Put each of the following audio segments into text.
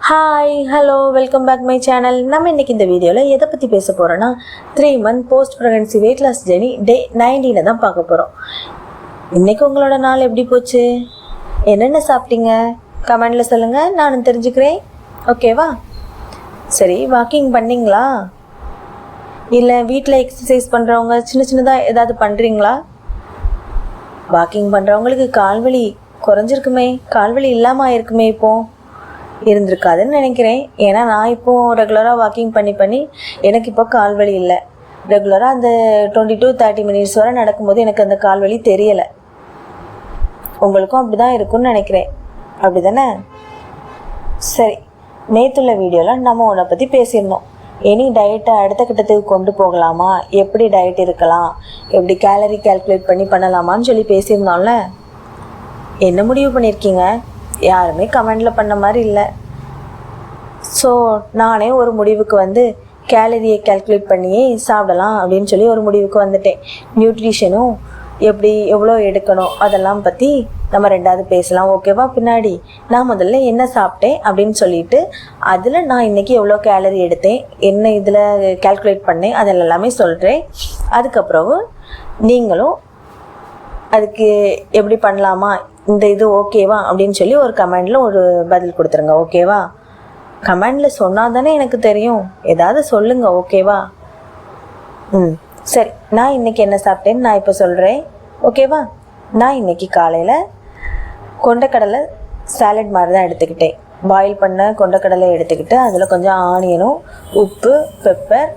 Hi hello welcome back my channel. நம்ம இன்றைக்கி இந்த வீடியோவில் எதை பற்றி பேச போகிறோன்னா 3 month post pregnancy weight loss journey day 19 தான் பார்க்க போகிறோம். இன்றைக்கி உங்களோட நாள் எப்படி போச்சு, என்னென்ன சாப்பிட்டீங்க கமெண்டில் சொல்லுங்கள், நானும் தெரிஞ்சுக்கிறேன். ஓகேவா? சரி, வாக்கிங் பண்ணிங்களா? இல்லை வீட்டில் எக்ஸசைஸ் பண்ணுறவங்க சின்னதாக ஏதாவது பண்ணுறீங்களா? வாக்கிங் பண்ணுறவங்களுக்கு கால்வலி குறைஞ்சிருக்குமே, கால்வலி இல்லாமல் ஆயிருக்குமே, இப்போது இருந்திருக்காதுன்னு நினைக்கிறேன். ஏன்னா நான் இப்போது ரெகுலராக வாக்கிங் பண்ணி எனக்கு இப்போ கால்வலி இல்லை. ரெகுலராக அந்த 20 to 30 minutes வரை நடக்கும்போது எனக்கு அந்த கால்வலி தெரியலை. உங்களுக்கும் அப்படி தான் இருக்குன்னு நினைக்கிறேன். அப்படி தானே? சரி, நேற்றுள்ள வீடியோவில் நம்ம உன்னை பற்றி பேசியிருந்தோம். எனி டயட்டை அடுத்த கட்டத்துக்கு கொண்டு போகலாமா, எப்படி டயட் இருக்கலாம், எப்படி கேலரி கால்குலேட் பண்ணலாமான்னு சொல்லி பேசியிருந்தோம்ல. என்ன முடிவு பண்ணியிருக்கீங்க? யாருமே கமெண்டில் பண்ண மாதிரி இல்லை. ஸோ நானே ஒரு முடிவுக்கு கேலரியை கால்குலேட் பண்ணியே சாப்பிடலாம் அப்படின்னு சொல்லி ஒரு முடிவுக்கு வந்துட்டேன். நியூட்ரிஷனும் எப்படி எவ்வளோ எடுக்கணும் அதெல்லாம் பற்றி நம்ம ரெண்டாவது பேசலாம். ஓகேவா? பின்னாடி நான் முதல்ல என்ன சாப்பிட்டேன் அப்படின்னு சொல்லிட்டு அதில் நான் இன்றைக்கி எவ்வளோ கேலரி எடுத்தேன், என்ன இதில் கால்குலேட் பண்ணேன், அதில் எல்லாமே சொல்கிறேன். அதுக்கப்புறம் நீங்களும் அதுக்கு எப்படி பண்ணலாமா, இந்த இது ஓகேவா அப்படின்னு சொல்லி ஒரு கமெண்டில் ஒரு பதில் கொடுத்துருங்க. ஓகேவா? கமெண்டில் சொன்னால் தானே எனக்கு தெரியும். ஏதாவது சொல்லுங்கள். ஓகேவா? சரி, நான் இன்றைக்கி என்ன சாப்பிட்டேன்னு நான் இப்போ சொல்கிறேன். ஓகேவா? நான் இன்றைக்கி காலையில் கொண்டக்கடலை சாலட் மாதிரி தான் எடுத்துக்கிட்டேன். பாயில் பண்ண கொண்டக்கடலை எடுத்துக்கிட்டு அதில் கொஞ்சம் ஆனியனும் உப்பு பெப்பர்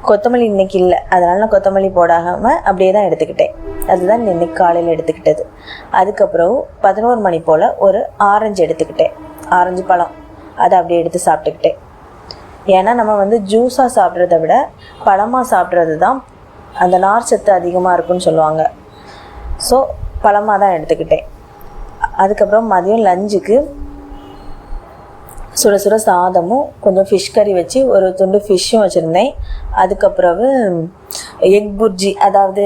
கொத்தமல்லி இன்றைக்கி இல்லை, அதனால் நான் கொத்தமல்லி போடாமல் அப்படியே தான் எடுத்துக்கிட்டேன். அதுதான் இன்றைக்கி காலையில் எடுத்துக்கிட்டது. அதுக்கப்புறம் 11 மணி போல் ஒரு ஆரஞ்சு எடுத்துக்கிட்டேன், ஆரஞ்சு பழம். அதை அப்படியே எடுத்து சாப்பிட்டுக்கிட்டேன். ஏன்னா நம்ம ஜூஸாக சாப்பிட்றத விட பழமாக சாப்பிட்றது தான் அந்த நார் சத்து அதிகமாக இருக்குன்னு சொல்லுவாங்க. ஸோ பழமாக தான் எடுத்துக்கிட்டேன். அதுக்கப்புறம் மதியம் லஞ்சுக்கு சுட சுட சாதமும் கொஞ்சம் ஃபிஷ் கறி வச்சு ஒரு துண்டு ஃபிஷ்ஷும் வச்சுருந்தேன். அதுக்கப்புறம் எக் புர்ஜி, அதாவது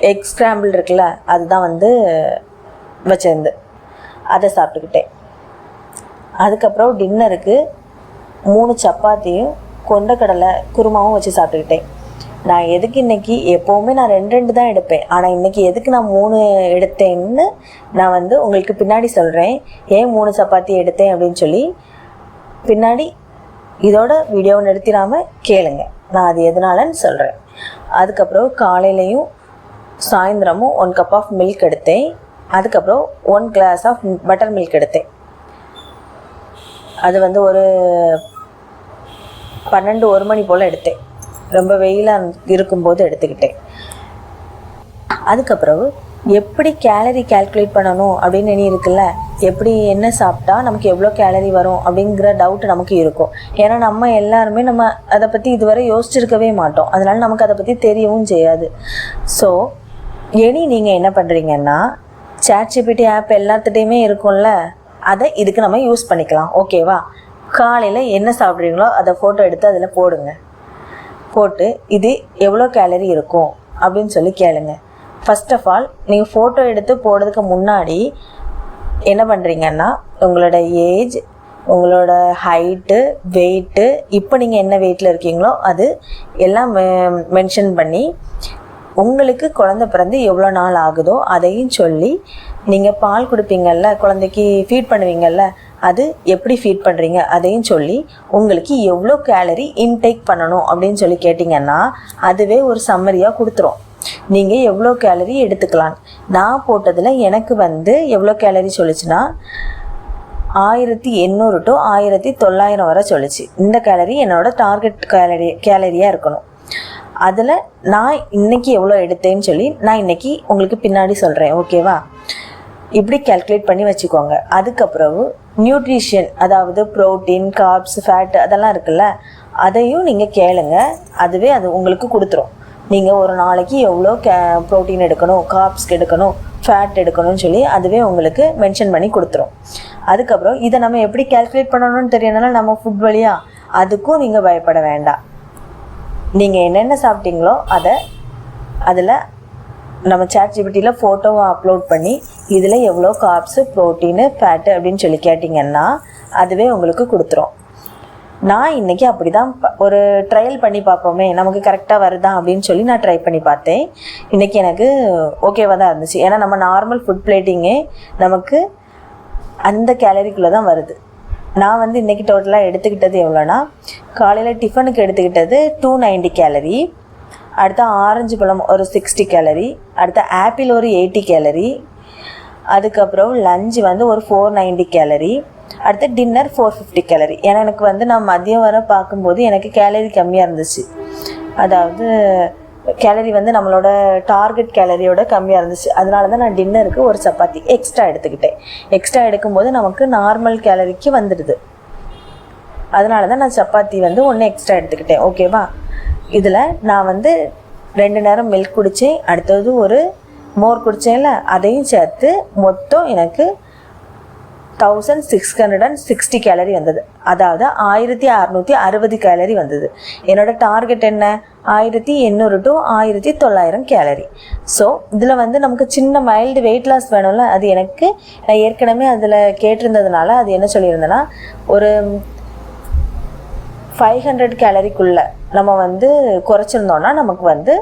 எக் ஸ்க்ராம்பிள் இருக்குல்ல, அதுதான் வச்சுருந்து அதை சாப்பிட்டுக்கிட்டேன். அதுக்கப்புறம் டின்னருக்கு 3 சப்பாத்தியும் கொண்டக்கடலை குருமாவும் வச்சு சாப்பிட்டுக்கிட்டேன். நான் எதுக்கு இன்றைக்கி, எப்போவுமே நான் 2 தான் எடுப்பேன், ஆனால் இன்றைக்கி எதுக்கு நான் 3 எடுத்தேன்னு நான் உங்களுக்கு பின்னாடி சொல்கிறேன். ஏன் 3 சப்பாத்தி எடுத்தேன் அப்படின்னு சொல்லி பின்னாடி இதோட வீடியோவை நிறுத்திடாமல் கேளுங்க, நான் அது எதனாலன்னு சொல்கிறேன். அதுக்கப்புறம் காலையிலையும் சாயந்தரமும் 1 cup ஆஃப் மில்க் எடுத்தேன். அதுக்கப்புறம் 1 glass ஆஃப் பட்டர் மில்க் எடுத்தேன். அது ஒரு 12-1 மணி போல் எடுத்தேன். ரொம்ப வெயிலாக இருக்கும்போது எடுத்துக்கிட்டேன். அதுக்கப்புறம் எப்படி கேலரி கால்குலேட் பண்ணணும் அப்படின்னு இருக்குல்ல, எப்படி என்ன சாப்பிட்டா நமக்கு எவ்வளோ கேலரி வரும் அப்படிங்கிற டவுட் நமக்கு இருக்கும். ஏன்னா நம்ம எல்லாருமே நம்ம அதை பற்றி இதுவரை யோசிச்சிருக்கவே மாட்டோம். அதனால் நமக்கு அதை பற்றி தெரியவும் செய்யாது. ஸோ நீங்கள் என்ன பண்ணுறீங்கன்னா, ChatGPT ஆப் எல்லாத்துட்டையுமே இருக்கும்ல, அதை இதுக்கு நம்ம யூஸ் பண்ணிக்கலாம். ஓகேவா? காலையில் என்ன சாப்பிட்றீங்களோ அதை ஃபோட்டோ எடுத்து அதில் போடுங்க. போட்டு இது எவ்வளோ கேலரி இருக்கும் அப்படின்னு சொல்லி கேளுங்க. ஃபர்ஸ்ட் ஆஃப் ஆல் நீங்கள் ஃபோட்டோ எடுத்து போடுறதுக்கு முன்னாடி என்ன பண்ணுறீங்கன்னா, உங்களோட ஏஜ், உங்களோட ஹைட்டு, வெயிட்டு, இப்போ நீங்கள் என்ன வெயிட்டில் இருக்கீங்களோ அது எல்லாம் மென்ஷன் பண்ணி, உங்களுக்கு குழந்தை பிறந்து எவ்வளோ நாள் ஆகுதோ அதையும் சொல்லி, நீங்கள் பால் கொடுப்பீங்கள்ல, குழந்தைக்கு ஃபீட் பண்ணுவீங்கள்ல, அது எப்படி ஃபீட் பண்ணுறீங்க அதையும் சொல்லி, உங்களுக்கு எவ்வளோ கேலரி இன்டேக் பண்ணணும் அப்படின்னு சொல்லி கேட்டிங்கன்னா அதுவே ஒரு சம்மரியாக கொடுத்துரும். நீங்கள் எவ்வளோ கேலரி எடுத்துக்கலாம். நான் போட்டதில் எனக்கு எவ்வளோ கேலரி சொல்லிச்சுன்னா 1800 to 1900 வரை சொல்லிச்சு. இந்த கேலரி என்னோடய டார்கெட் கேலரியாக இருக்கணும். அதில் நான் இன்றைக்கி எவ்வளோ எடுத்தேன்னு சொல்லி நான் இன்றைக்கி உங்களுக்கு பின்னாடி சொல்கிறேன். ஓகேவா? இப்படி கால்குலேட் பண்ணி வச்சுக்கோங்க. அதுக்கப்புறம் நியூட்ரிஷன், அதாவது ப்ரோட்டீன், கார்ப்ஸ், ஃபேட் அதெல்லாம் இருக்குல்ல, அதையும் நீங்கள் கேளுங்க. அதுவே அது உங்களுக்கு கொடுத்துரும். நீங்கள் ஒரு நாளைக்கு எவ்வளோ ப்ரோட்டீன் எடுக்கணும், கார்ப்ஸ் எடுக்கணும், ஃபேட் எடுக்கணும்னு சொல்லி அதுவே உங்களுக்கு மென்ஷன் பண்ணி கொடுத்துரும். அதுக்கப்புறம் இதை நம்ம எப்படி கால்குலேட் பண்ணணும்னு தெரியணும்னா நம்ம ஃபுட் வழியாக, அதுக்கும் நீங்கள் பயப்பட வேண்டாம். நீங்கள் என்னென்ன சாப்பிட்டீங்களோ அதில் நம்ம ChatGPTயில் ஃபோட்டோவை அப்லோட் பண்ணி இதில் எவ்வளோ கார்ப்ஸு, ப்ரோட்டீனு, ஃபேட்டு அப்படின்னு சொல்லி கேட்டிங்கன்னா அதுவே உங்களுக்கு கொடுத்துரும். நான் இன்றைக்கி அப்படி தான் ஒரு ட்ரையல் பண்ணி பார்ப்போமே, நமக்கு கரெக்டாக வருதா அப்படின்னு சொல்லி நான் ட்ரை பண்ணி பார்த்தேன். இன்றைக்கி எனக்கு ஓகேவாக தான் இருந்துச்சு. ஏன்னா நம்ம நார்மல் ஃபுட் பிளேட்டிங்கே நமக்கு அந்த கேலரிக்குள்ளே தான் வருது. நான் வந்து இன்றைக்கி டோட்டலாக எடுத்துக்கிட்டது எவ்வளோனா, காலையில் டிஃபனுக்கு எடுத்துக்கிட்டது 290 கேலரி, அடுத்த ஆரஞ்சு பழம் ஒரு 60 கேலரி, அடுத்த ஆப்பிள் ஒரு 80 கேலரி, அதுக்கப்புறம் லஞ்சு வந்து ஒரு 490 கேலரி, அடுத்து டின்னர் 450 கேலரி. ஏன்னா எனக்கு வந்து நான் மதியம் வர பார்க்கும்போது எனக்கு கேலரி கம்மியாக இருந்துச்சு. அதாவது கேலரி வந்து நம்மளோட டார்கெட் கேலரியோட கம்மியாக இருந்துச்சு. அதனால தான் நான் டின்னருக்கு ஒரு சப்பாத்தி எக்ஸ்ட்ரா எடுத்துக்கிட்டேன். எக்ஸ்ட்ரா எடுக்கும்போது நமக்கு நார்மல் கேலரிக்கு வந்துடுது. அதனால தான் நான் சப்பாத்தி வந்து ஒன்று எக்ஸ்ட்ரா எடுத்துக்கிட்டேன். ஓகேவா? இதில் நான் வந்து 2 நேரம் மில்க் குடித்தேன், அடுத்தது ஒரு மோர் குடித்தேன்ல, அதையும் சேர்த்து மொத்தம் எனக்கு 1660 கேலரி வந்தது. அதாவது 1660 கேலரி வந்தது. என்னோடய டார்கெட் என்ன? 1800 to 1900 கேலரி. ஸோ இதில் வந்து நமக்கு சின்ன மைல்டு வெயிட் லாஸ் வேணும்ல, அது எனக்கு நான் ஏற்கனவே அதில் கேட்டிருந்ததுனால அது என்ன சொல்லியிருந்தேன்னா, ஒரு 500 கேலரிக்குள்ளே நம்ம வந்து குறைச்சிருந்தோன்னா நமக்கு வந்து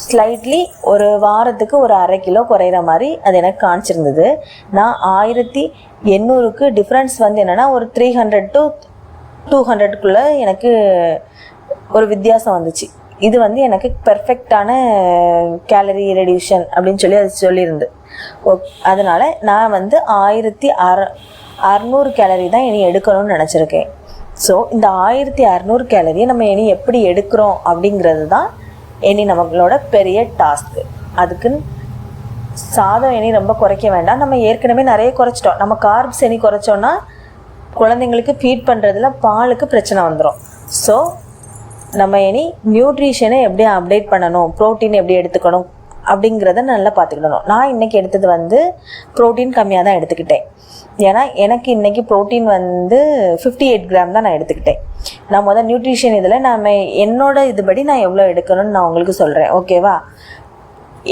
ஸ்லைட்லி ஒரு வாரத்துக்கு ஒரு 1/2 கிலோ குறையிற மாதிரி அது எனக்கு காமிச்சிருந்தது. நான் 1800க்கு டிஃப்ரென்ஸ் வந்து என்னென்னா ஒரு 300 to 200க்குள்ளே எனக்கு ஒரு வித்தியாசம் வந்துச்சு. இது வந்து எனக்கு பெர்ஃபெக்டான கேலரி ரெடியூஷன் அப்படின்னு சொல்லி அது சொல்லியிருந்து. அதனால் நான் வந்து 1600 கேலரி தான் இனி எடுக்கணும்னு நினச்சிருக்கேன். ஸோ இந்த 1600 கேலரியை நம்ம இனி எப்படி எடுக்கிறோம் அப்படிங்கிறது தான் இனி நம்மளோட பெரிய டாஸ்க்கு. அதுக்குன்னு சாதம் இனி ரொம்ப குறைக்க வேண்டாம். நம்ம ஏற்கனவே நிறைய குறைச்சிட்டோம். நம்ம கார்ப்ஸ் இனி குறைச்சோன்னா குழந்தைங்களுக்கு ஃபீட் பண்ணுறதுல பாலுக்கு பிரச்சனை வந்துடும். ஸோ நம்ம இனி நியூட்ரிஷனை எப்படி அப்டேட் பண்ணணும், ப்ரோட்டீன் எப்படி எடுத்துக்கணும் அப்படிங்கிறத நல்லா பார்த்துக்கிடணும். நான் இன்றைக்கி எடுத்தது வந்து ப்ரோட்டீன் கம்மியாக தான் எடுத்துக்கிட்டேன். ஏன்னா எனக்கு இன்றைக்கி ப்ரோட்டீன் வந்து 58 கிராம் தான் நான் எடுத்துக்கிட்டேன். நான் முதல் நியூட்ரிஷன் இதில் என்னோட இதுபடி நான் எவ்வளோ எடுக்கணும்னு நான் உங்களுக்கு சொல்கிறேன். ஓகேவா?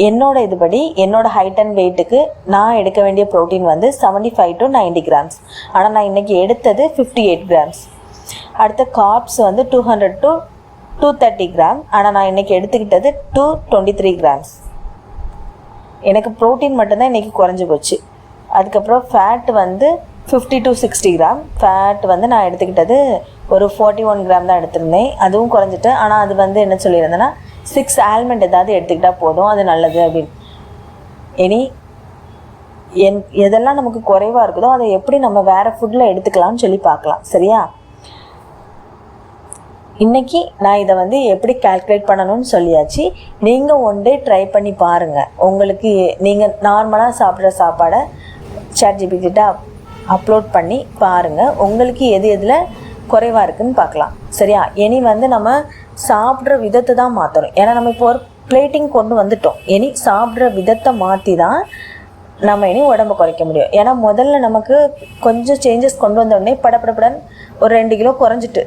என்னோட இதுபடி என்னோட ஹைட் அண்ட் வெயிட்டுக்கு நான் எடுக்க வேண்டிய ப்ரோட்டீன் வந்து 75 to 90 கிராம்ஸ். ஆனால் நான் இன்றைக்கி எடுத்தது 58 கிராம்ஸ். அடுத்த கார்ப்ஸ் வந்து 200 to 230 கிராம். ஆனால் நான் இன்றைக்கி எடுத்துக்கிட்டது 223 கிராம்ஸ். எனக்கு ப்ரோட்டீன் மட்டும்தான் இன்றைக்கி குறைஞ்சி போச்சு. அதுக்கப்புறம் ஃபேட் வந்து 50 to 60 கிராம். ஃபேட் வந்து நான் எடுத்துக்கிட்டது ஒரு 41 கிராம் தான் எடுத்திருந்தேன். அதுவும் குறைஞ்சிட்டு. ஆனால் அது வந்து என்ன சொல்லியிருந்தேன்னா 6 ஆல்மண்ட் ஏதாவது எடுத்துக்கிட்டால் போதும், அது நல்லது அப்படின்னு. இனி எதெல்லாம் நமக்கு குறைவாக இருக்குதோ அதை எப்படி நம்ம வேறு ஃபுட்டில் எடுத்துக்கலாம்னு சொல்லி பார்க்கலாம். சரியா? இன்றைக்கி நான் இதை வந்து எப்படி கால்குலேட் பண்ணணும்னு சொல்லியாச்சு. நீங்கள் ஒன் டே ட்ரை பண்ணி பாருங்கள். உங்களுக்கு நீங்கள் நார்மலாக சாப்பிட்ற சாப்பாடை ChatGPT அப்லோட் பண்ணி பாருங்கள். உங்களுக்கு எது எதில் குறைவாக இருக்குதுன்னு பார்க்கலாம். சரியா? இனி வந்து நம்ம சாப்பிட்ற விதத்தை தான் மாற்றணும். ஏன்னா நம்ம இப்போ ஒரு பிளேட்டிங் கொண்டு வந்துட்டோம். இனி சாப்பிட்ற விதத்தை மாற்றி தான் நம்ம இனி உடம்பை குறைக்க முடியும். ஏன்னா முதல்ல நமக்கு கொஞ்சம் சேஞ்சஸ் கொண்டு வந்தோடனே படப்படப்படன் ஒரு 2 கிலோ குறைஞ்சிட்டு.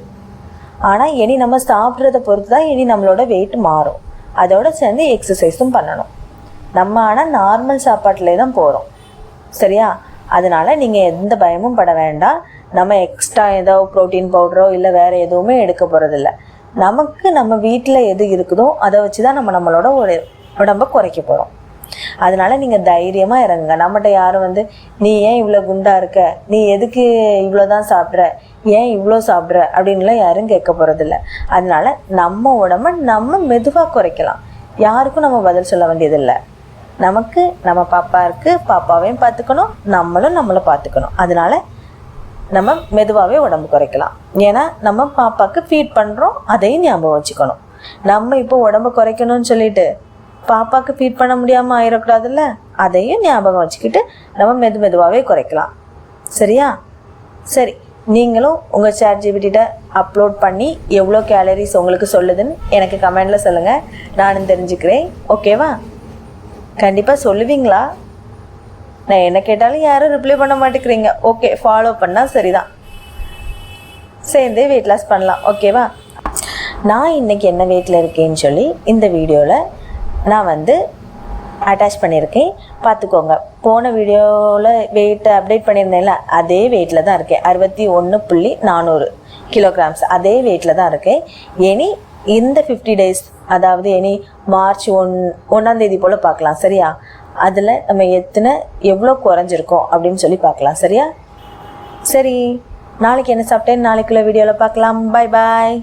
ஆனால் இனி நம்ம சாப்பிட்றத பொறுத்து தான் இனி நம்மளோட வெயிட் மாறும். அதோடு சேர்ந்து எக்ஸசைஸும் பண்ணணும். நம்ம ஆனால் நார்மல் சாப்பாட்டிலே தான் போகிறோம். சரியா? அதனால் நீங்கள் எந்த பயமும் பட வேண்டாம். நம்ம எக்ஸ்ட்ரா ஏதோ ப்ரோட்டீன் பவுடரோ இல்லை வேறு எதுவுமே எடுக்க போகிறதில்ல. நமக்கு நம்ம வீட்டில் எது இருக்குதோ அதை வச்சு தான் நம்மளோட ஒரு உடம்பை குறைக்க போகிறோம். அதனால் நீங்கள் தைரியமாக இறங்குங்க. நம்மகிட்ட யாரும் வந்து நீ ஏன் இவ்வளோ குண்டாக இருக்க, நீ எதுக்கு இவ்வளோ தான் சாப்பிட்ற, ஏன் இவ்வளோ சாப்பிட்ற அப்படின்லாம் யாரும் கேட்க போகிறதில்ல. அதனால் நம்ம உடம்பை நம்ம மெதுவாக குறைக்கலாம். யாருக்கும் நம்ம பதில் சொல்ல வேண்டியதில்லை. நமக்கு நம்ம பாப்பா இருக்குது, பாப்பாவையும் பார்த்துக்கணும், நம்மளும் நம்மளை பார்த்துக்கணும். அதனால் நம்ம மெதுவாகவே உடம்பு குறைக்கலாம். ஏன்னா நம்ம பாப்பாவுக்கு ஃபீட் பண்ணுறோம், அதையும் ஞாபகம் வச்சுக்கணும். நம்ம இப்போ உடம்பு குறைக்கணும்னு சொல்லிட்டு பாப்பாவுக்கு ஃபீட் பண்ண முடியாமல் ஆயிடக்கூடாதுல்ல, அதையும் ஞாபகம் வச்சுக்கிட்டு நம்ம மெதுவாகவே குறைக்கலாம். சரியா? சரி, நீங்களும் உங்கள் ChatGPT அப்லோட் பண்ணி எவ்வளோ கேலரிஸ் உங்களுக்கு சொல்லுதுன்னு எனக்கு கமெண்டில் சொல்லுங்கள். நானும் தெரிஞ்சுக்கிறேன். ஓகேவா? கண்டிப்பாக சொல்லுவீங்களா? நான் என்ன கேட்டாலும் யாரும் ரிப்ளை பண்ண மாட்டேங்கிறீங்க. ஓகே, ஃபாலோ பண்ணால் சரிதான். சேர்ந்தே வெயிட் லாஸ் பண்ணலாம். ஓகேவா? நான் இன்றைக்கி என்ன வெயிட்டில் இருக்கேன்னு சொல்லி இந்த வீடியோவில் நான் வந்து அட்டாச் பண்ணியிருக்கேன். பார்த்துக்கோங்க. போன வீடியோவில் வெயிட் அப்டேட் பண்ணியிருந்தேன்ல, அதே வெயிட்டில் தான் இருக்கேன். 61.400 kilograms அதே வெயிட்டில் தான் இருக்கேன். இனி இந்த 50 days, அதாவது இனி மார்ச் 1ஆம் தேதி போல் பார்க்கலாம், சரியா? அதில் நம்ம எவ்வளோ குறைஞ்சிருக்கோம் அப்படின்னு சொல்லி பார்க்கலாம், சரியா? சரி, நாளைக்கு என்ன சாப்பிட்டேன் நாளைக்குள்ள வீடியோவில் பார்க்கலாம். பாய் பாய்.